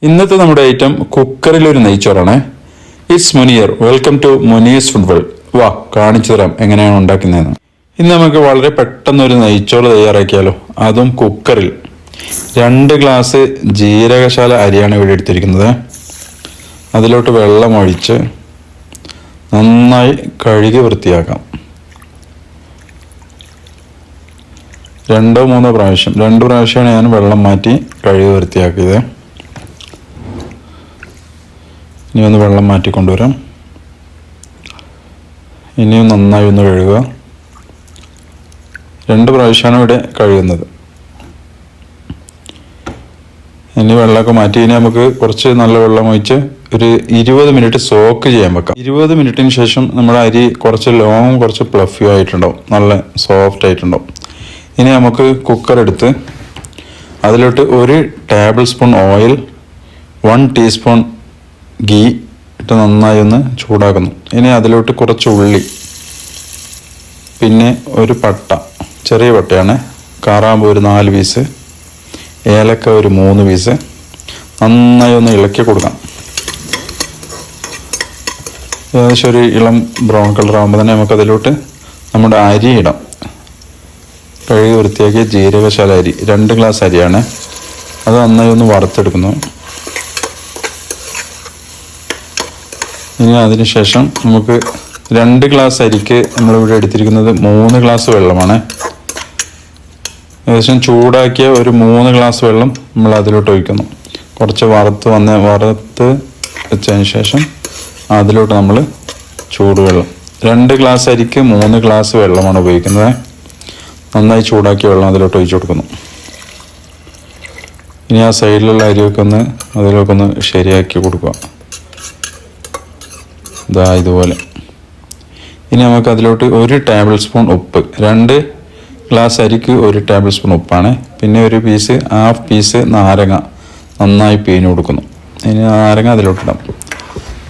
ഇന്നത്തെ നമ്മുടെ ഐറ്റം കുക്കറിലൊരു നെയ്ച്ചോറാണ്. It's Muneer. Welcome to Munee's food world. വാ, കാണിച്ചു തരാം എങ്ങനെയാണ് ഉണ്ടാക്കുന്നതെന്ന്. ഇന്ന് നമുക്ക് വളരെ പെട്ടെന്നൊരു നെയ്ച്ചോറ് തയ്യാറാക്കിയാലോ, അതും കുക്കറിൽ. 2 ഗ്ലാസ് ജീരകശാല അരിയാണ് ഇവിടെ എടുത്തിരിക്കുന്നത്. അതിലോട്ട് വെള്ളം ഒഴിച്ച് നന്നായി കഴുകി വൃത്തിയാക്കാം. 2-3 പ്രാവശ്യം, 2 പ്രാവശ്യമാണ് ഞാൻ വെള്ളം മാറ്റി കഴുകി വൃത്തിയാക്കിയത്. ഇനി ഒന്ന് വെള്ളം മാറ്റിക്കൊണ്ടുവരാം. ഇനിയും നന്നായി ഒന്ന് കഴുകുക. 2 പ്രാവശ്യമാണ് ഇവിടെ കഴുകുന്നത്. ഇനി വെള്ളമൊക്കെ മാറ്റി ഇനി നമുക്ക് കുറച്ച് നല്ല വെള്ളം ഒഴിച്ച് ഒരു 20 മിനിറ്റ് സോക്ക് ചെയ്യാൻ വെക്കാം. 20 മിനിറ്റിന് ശേഷം നമ്മുടെ അരി കുറച്ച് ലോങ്ങും കുറച്ച് പ്ലഫിയും ആയിട്ടുണ്ടാവും, നല്ല സോഫ്റ്റ് ആയിട്ടുണ്ടാവും. ഇനി നമുക്ക് കുക്കർ എടുത്ത് അതിലോട്ട് 1 table spoon oil, 1 teaspoon ghee ഇട്ട് നന്നായി ഒന്ന് ചൂടാക്കുന്നു. ഇനി അതിലോട്ട് കുറച്ച് ഉള്ളി, പിന്നെ ഒരു പട്ട, ചെറിയ പട്ടയാണ്, കാറാമ്പ് ഒരു 4 പീസ്, ഏലക്ക ഒരു 3 പീസ്, നന്നായി ഒന്ന് ഇളക്കി കൊടുക്കാം. ഏകദേശം ഒരു ഇളം ബ്രൗൺ കളർ ആകുമ്പോൾ തന്നെ നമുക്ക് അതിലോട്ട് നമ്മുടെ അരി ഇടാം. കഴുകി വൃത്തിയാക്കിയ ജീരകശാല അരി, 2 ഗ്ലാസ് അരിയാണ്. അത് നന്നായി ഒന്ന് വറുത്തെടുക്കുന്നു. ഇനി അതിന് ശേഷം നമുക്ക് 2 ഗ്ലാസ് അരിക്ക് നമ്മളിവിടെ എടുത്തിരിക്കുന്നത് 3 ഗ്ലാസ് വെള്ളമാണ്. ഏകദേശം ചൂടാക്കിയ ഒരു 3 ഗ്ലാസ് വെള്ളം നമ്മൾ അതിലോട്ട് ഒഴിക്കുന്നു. കുറച്ച് വറുത്ത് വെച്ചതിന് ശേഷം അതിലോട്ട് നമ്മൾ ചൂടുവെള്ളം, 2 ഗ്ലാസ് അരിക്ക് 3 ഗ്ലാസ് വെള്ളമാണ് ഉപയോഗിക്കുന്നത്. നന്നായി ചൂടാക്കിയ വെള്ളം അതിലോട്ട് ഒഴിച്ചു കൊടുക്കുന്നു. ഇനി ആ സൈഡിലുള്ള അരിയൊക്കെ അതിലൊക്കെ ശരിയാക്കി കൊടുക്കുക. ഇതാ ഇതുപോലെ. ഇനി നമുക്ക് അതിലോട്ട് 1 ടേബിൾ സ്പൂൺ ഉപ്പ്, 2 ഗ്ലാസ് അരിക്ക് 1 ടേബിൾ സ്പൂൺ ഉപ്പാണ്. പിന്നെ ഒരു ഹാഫ് പീസ് നാരങ്ങ നന്നായി പിഴിഞ്ഞ് കൊടുക്കുന്നു. ഇനി നാരങ്ങ അതിലോട്ടിടാം,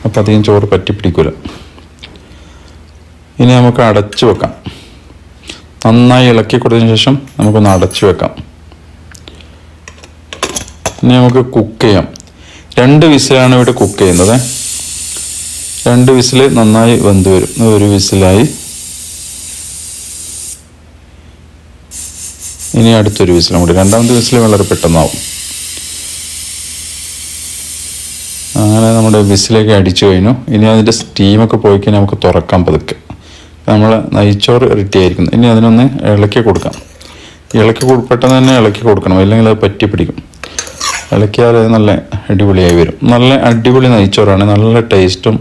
അപ്പം അധികം ചോറ് പറ്റിപ്പിടിക്കില്ല. ഇനി നമുക്ക് അടച്ചു വെക്കാം. നന്നായി ഇളക്കി കൊടുത്തതിന് ശേഷം നമുക്കൊന്ന് അടച്ചു വെക്കാം. ഇനി നമുക്ക് കുക്ക് ചെയ്യാം. 2 വിസിലാണ് ഇവിടെ കുക്ക് ചെയ്യുന്നത്. 2 വിസിൽ നന്നായി വെന്ത് വരും. 1 വിസിലായി. ഇനി അടുത്തൊരു വിസിലും കൂടി, 2ാമത്തെ വിസിൽ വളരെ പെട്ടെന്നാവും. അങ്ങനെ നമ്മുടെ വിസിലേക്ക് അടിച്ചു കഴിഞ്ഞു. ഇനി അതിൻ്റെ സ്റ്റീമൊക്കെ പോയി കഴിഞ്ഞാൽ നമുക്ക് തുറക്കാം പതുക്കെ. നമ്മൾ നെയ്ച്ചോറ് റെഡി ആയിരിക്കുന്നു. ഇനി അതിനൊന്ന് ഇളക്കി കൊടുക്കാം. പെട്ടെന്ന് തന്നെ ഇളക്കി കൊടുക്കണം, അല്ലെങ്കിൽ അത് പറ്റി പിടിക്കും. ഇളക്കിയാൽ നല്ല അടിപൊളിയായി വരും. നല്ല അടിപൊളി നെയ്ച്ചോറാണ്, നല്ല ടേസ്റ്റും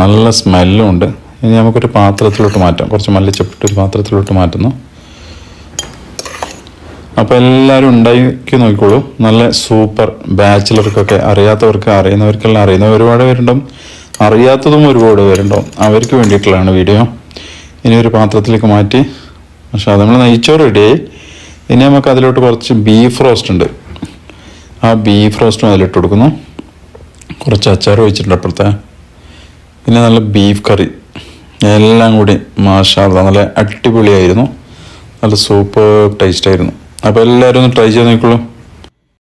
നല്ല സ്മെല്ലും ഉണ്ട്. ഇനി നമുക്കൊരു പാത്രത്തിലോട്ട് മാറ്റാം. കുറച്ച് മല്ലിച്ചപ്പിട്ട് ഒരു പാത്രത്തിലോട്ട് മാറ്റുന്നു. അപ്പോൾ എല്ലാവരും ഉണ്ടാക്കി നോക്കിക്കോളൂ. നല്ല സൂപ്പർ. ബാച്ചിലർക്കൊക്കെ, അറിയുന്നവർക്കെല്ലാം അറിയുന്ന ഒരുപാട് പേരുണ്ടാവും, അറിയാത്തതും ഒരുപാട് പേരുണ്ടാവും. അവർക്ക് വേണ്ടിയിട്ടുള്ളതാണ് വീഡിയോ. ഇനി ഒരു പാത്രത്തിലേക്ക് മാറ്റി. പക്ഷേ അത് നമ്മൾ നെയ്ച്ചോറ് റെഡിയായി. ഇനി നമുക്ക് അതിലോട്ട് കുറച്ച് ബീഫ് റോസ്റ്റ് ഉണ്ട്. ആ ബീഫ് റോസ്റ്റും അതിലിട്ട് കൊടുക്കുന്നു. കുറച്ച് അച്ചാർ ഒഴിച്ചിട്ടുണ്ട് അപ്പുറത്തെ. പിന്നെ നല്ല ബീഫ് കറി, എല്ലാം കൂടി മാഷാ അല്ലാഹ് നല്ല അടിപൊളിയായിരുന്നു. നല്ല സൂപ്പർ ടേസ്റ്റ് ആയിരുന്നു. അപ്പോൾ എല്ലാവരും ഒന്ന് ട്രൈ ചെയ്ത് നോക്കിക്കോളൂ.